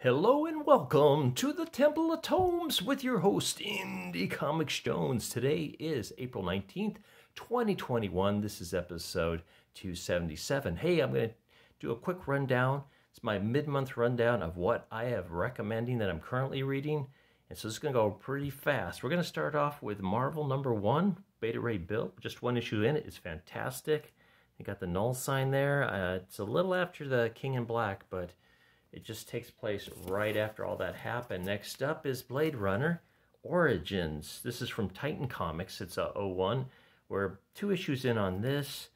Hello and welcome to the Temple of Tomes with your host, Indie Comics Jones. Today is April 19th, 2021. This is episode 277. Hey, I'm going to do a quick rundown. It's my mid-month rundown of what I have recommending that I'm currently reading. And so it's going to go pretty fast. We're going to start off with Marvel #1, Beta Ray Bill. Just one issue in it. It's fantastic. You got the null sign there. It's a little after the King in Black, but it just takes place right after all that happened. Next up is Blade Runner Origins. This is from Titan Comics. It's a 01. We're 2 issues in on this.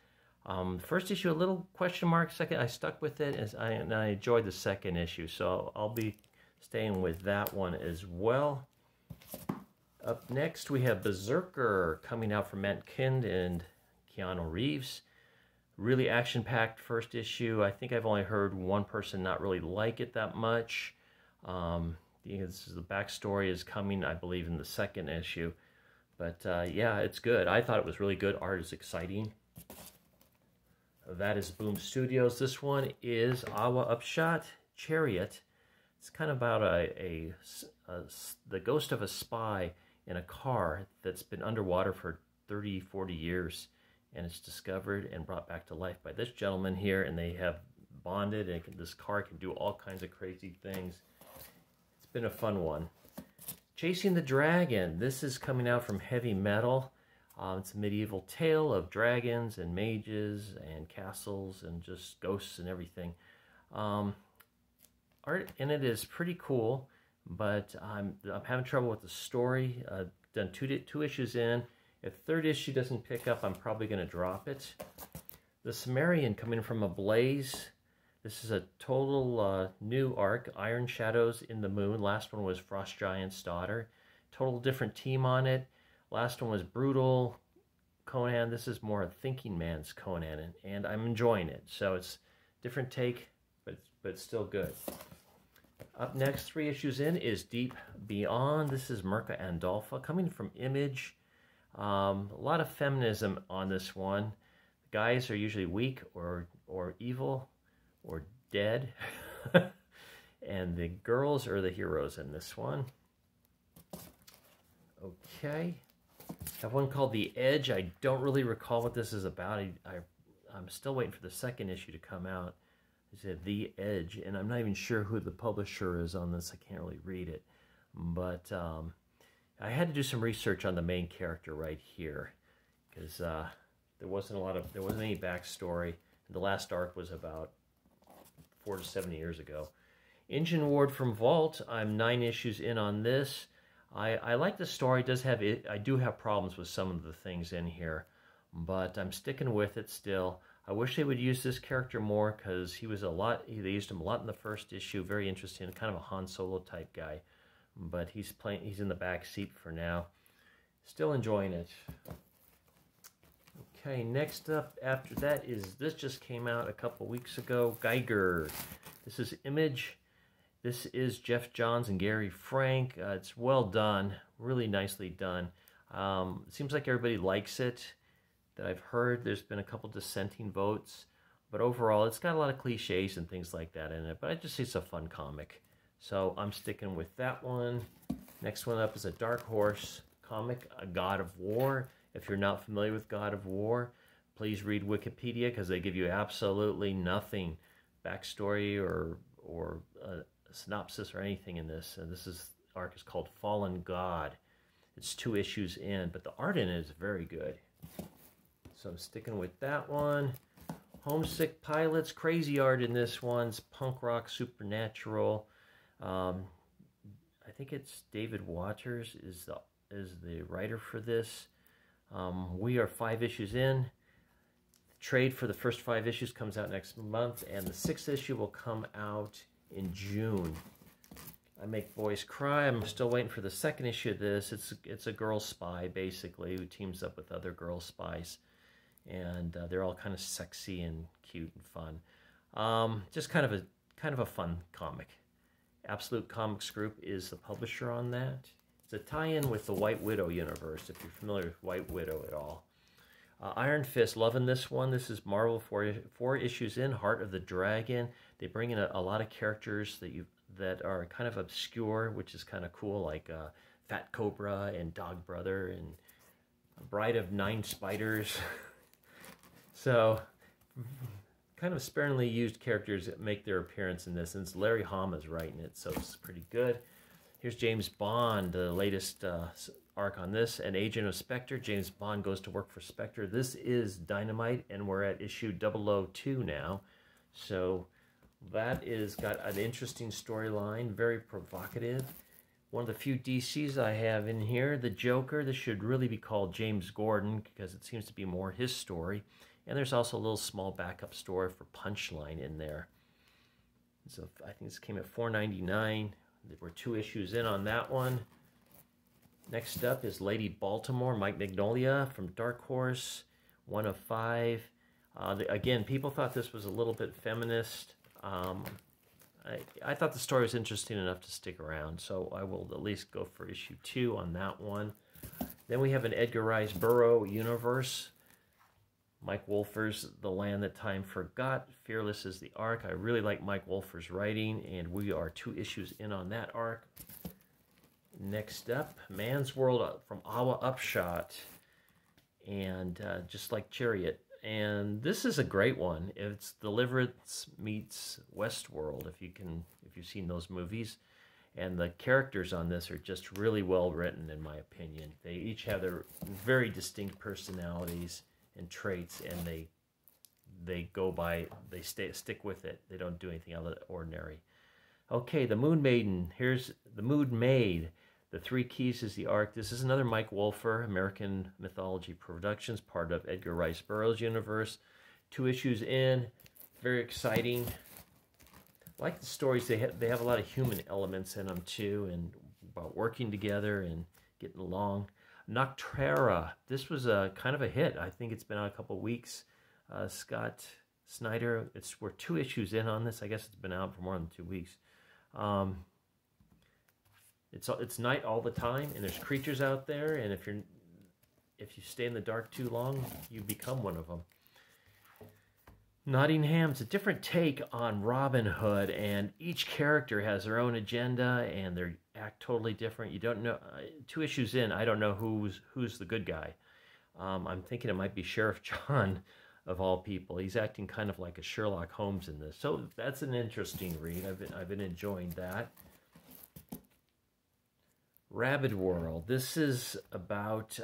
First issue, a little question mark. Second, I stuck with it, and I enjoyed the second issue. So I'll be staying with that one as well. Up next, we have Berserker coming out from Matt Kind and Keanu Reeves. Really action-packed first issue. I think I've only heard one person not really like it that much. The backstory is coming, I believe, in the second issue. But yeah, it's good. I thought it was really good. Art is exciting. That is Boom Studios. This one is Awa Upshot Chariot. It's kind of about the ghost of a spy in a car that's been underwater for 30, 40 years. And it's discovered and brought back to life by this gentleman here, and they have bonded, and this car can do all kinds of crazy things. It's been a fun one. Chasing the Dragon. This is coming out from Heavy Metal. It's a medieval tale of dragons and mages and castles and just ghosts and everything. Art in it is pretty cool, but I'm having trouble with the story. Done two issues in. If third issue doesn't pick up, I'm probably going to drop it. The Sumerian coming from Ablaze. This is a total new arc. Iron Shadows in the Moon. Last one was Frost Giant's Daughter. Total different team on it. Last one was Brutal Conan. This is more a thinking man's Conan, and I'm enjoying it. So it's different take, but still good. Up next, 3 issues in, is Deep Beyond. This is Mirka Andolpha coming from Image. A lot of feminism on this one. The guys are usually weak or evil or dead. And the girls are the heroes in this one. Okay. I have one called The Edge. I don't really recall what this is about. I'm still waiting for the second issue to come out. It said The Edge, and I'm not even sure who the publisher is on this. I can't really read it. But I had to do some research on the main character right here, because there wasn't any backstory. The last arc was about 4 to 7 years ago. Engine Ward from Vault. I'm 9 issues in on this. I like the story. I do have problems with some of the things in here, but I'm sticking with it still. I wish they would use this character more, because they used him a lot in the first issue. Very interesting, kind of a Han Solo type guy. But he's in the back seat for now. Still enjoying it. Okay, next up after that is, this just came out a couple weeks ago, Geiger. This is Image. This is Jeff Johns and Gary Frank. It's well done, really nicely done. It seems like everybody likes it that I've heard. There's been a couple dissenting votes, but overall it's got a lot of cliches and things like that in it, but I just think it's a fun comic. So I'm sticking with that one. Next one up is a Dark Horse comic, A God of War. If you're not familiar with God of War, please read Wikipedia, because they give you absolutely nothing, backstory or a synopsis or anything in this. And arc is called Fallen God. It's 2 issues in, but the art in it is very good. So I'm sticking with that one. Homesick Pilots, crazy art in this one's punk rock supernatural. I think it's David Waters is the writer for this. We are 5 issues in. The trade for the first 5 issues comes out next month, and the 6th issue will come out in June. I make boys cry. I'm still waiting for the second issue of this. It's a girl spy, basically, who teams up with other girl spies, and they're all kind of sexy and cute and fun. Just kind of a fun comic. Absolute Comics Group is the publisher on that. It's a tie-in with the White Widow universe, if you're familiar with White Widow at all. Iron Fist, loving this one. This is Marvel 4 issues in, Heart of the Dragon. They bring in a lot of characters that are kind of obscure, which is kind of cool, like Fat Cobra and Dog Brother and Bride of Nine Spiders. So, kind of sparingly used characters that make their appearance in this, and it's Larry Hama's writing it, so it's pretty good. Here's James Bond, the latest arc on this, an agent of Spectre. James Bond goes to work for Spectre. This is Dynamite, and we're at issue 002 now. So that is got an interesting storyline, very provocative. One of the few DCs I have in here, the Joker. This should really be called James Gordon because it seems to be more his story. And there's also a little small backup story for Punchline in there. So I think this came at $4.99. There were 2 issues in on that one. Next up is Lady Baltimore, Mike Mignola from Dark Horse, 1 of 5. Again, people thought this was a little bit feminist. I thought the story was interesting enough to stick around, so I will at least go for issue 2 on that one. Then we have an Edgar Rice Burroughs universe. Mike Wolfer's The Land That Time Forgot. Fearless is the arc. I really like Mike Wolfer's writing, and we are 2 issues in on that arc. Next up, Man's World from Awa Upshot, and Just Like Chariot. And this is a great one. It's Deliverance meets Westworld, if you've seen those movies. And the characters on this are just really well written, in my opinion. They each have their very distinct personalities and traits, and they stick with it. They don't do anything out of the ordinary. Okay, the Moon Maiden. Here's the Moon Maid. The 3 Keys is the arc. This is another Mike Wolfer, American Mythology Productions, part of Edgar Rice Burroughs' universe. 2 issues in, very exciting. I like the stories. They have a lot of human elements in them too, and about working together and getting along. Nocterra. This was a kind of a hit. I think it's been out a couple of weeks. Scott Snyder. We're 2 issues in on this. I guess it's been out for more than 2 weeks. It's night all the time, and there's creatures out there, and if you stay in the dark too long, you become one of them. Nottingham's a different take on Robin Hood, and each character has their own agenda, and they act totally different. You don't know. 2 issues in, I don't know who's the good guy. I'm thinking it might be Sheriff John, of all people. He's acting kind of like a Sherlock Holmes in this, so that's an interesting read. I've been enjoying that. Rabid World. This is about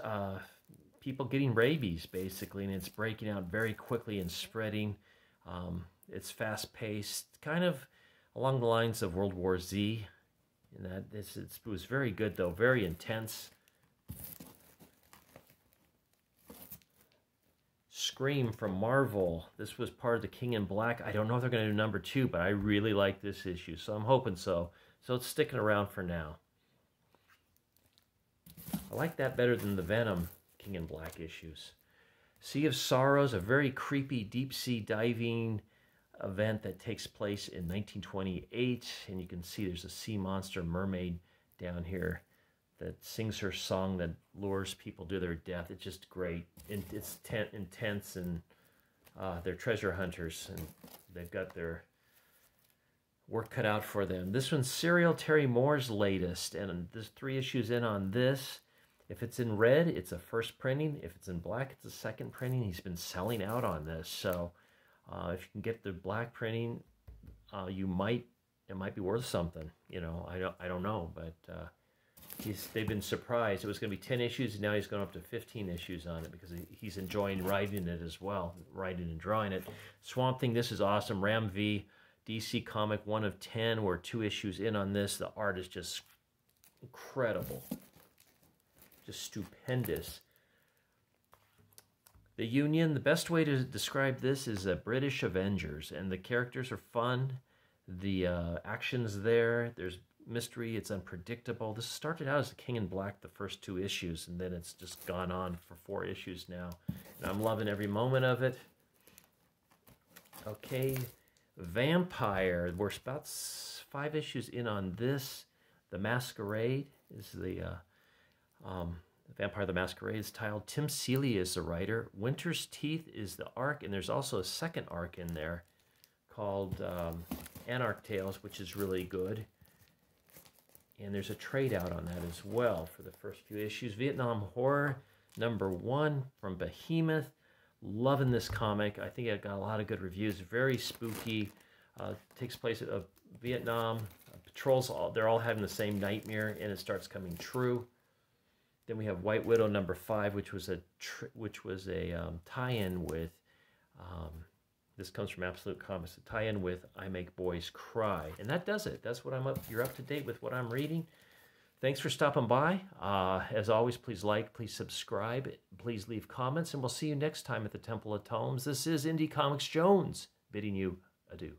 people getting rabies, basically, and it's breaking out very quickly and spreading. It's fast-paced, kind of along the lines of World War Z. And it was very good, though, very intense. Scream from Marvel. This was part of the King in Black. I don't know if they're going to do number 2, but I really like this issue, so I'm hoping so. So it's sticking around for now. I like that better than the Venom King in Black issues. Sea of Sorrows, a very creepy deep-sea diving event that takes place in 1928. And you can see there's a sea monster mermaid down here that sings her song that lures people to their death. It's just great. It's intense, and they're treasure hunters, and they've got their work cut out for them. This one's Serial Terry Moore's latest, and there's 3 issues in on this. If it's in red, it's a first printing. If it's in black, it's a second printing. He's been selling out on this, so if you can get the black printing, it might be worth something. You know, I don't know, but they've been surprised. It was going to be 10 issues, and now he's going up to 15 issues on it because he's enjoying writing it as well, writing and drawing it. Swamp Thing, this is awesome. Ram V, DC Comic 1 of 10. We're 2 issues in on this. The art is just incredible. Just stupendous. The Union, the best way to describe this is a British Avengers, and the characters are fun. The action's there. There's mystery. It's unpredictable. This started out as the King in Black, the first 2 issues, and then it's just gone on for 4 issues now. And I'm loving every moment of it. Okay, Vampire. We're about 5 issues in on this. The Masquerade is the Vampire the Masquerade is titled. Tim Seeley is the writer. Winter's Teeth is the arc, and there's also a second arc in there called Anarch Tales, which is really good. And there's a trade out on that as well for the first few issues. Vietnam Horror, #1 from Behemoth. Loving this comic. I think it got a lot of good reviews. Very spooky. Takes place of Vietnam. Patrols, they're all having the same nightmare, and it starts coming true. Then we have White Widow #5, which was a tie-in with. This comes from Absolute Comics. A tie-in with I Make Boys Cry, and that does it. That's what I'm up. You're up to date with what I'm reading. Thanks for stopping by. As always, please like, please subscribe, please leave comments, and we'll see you next time at the Temple of Tomes. This is Indie Comics Jones bidding you adieu.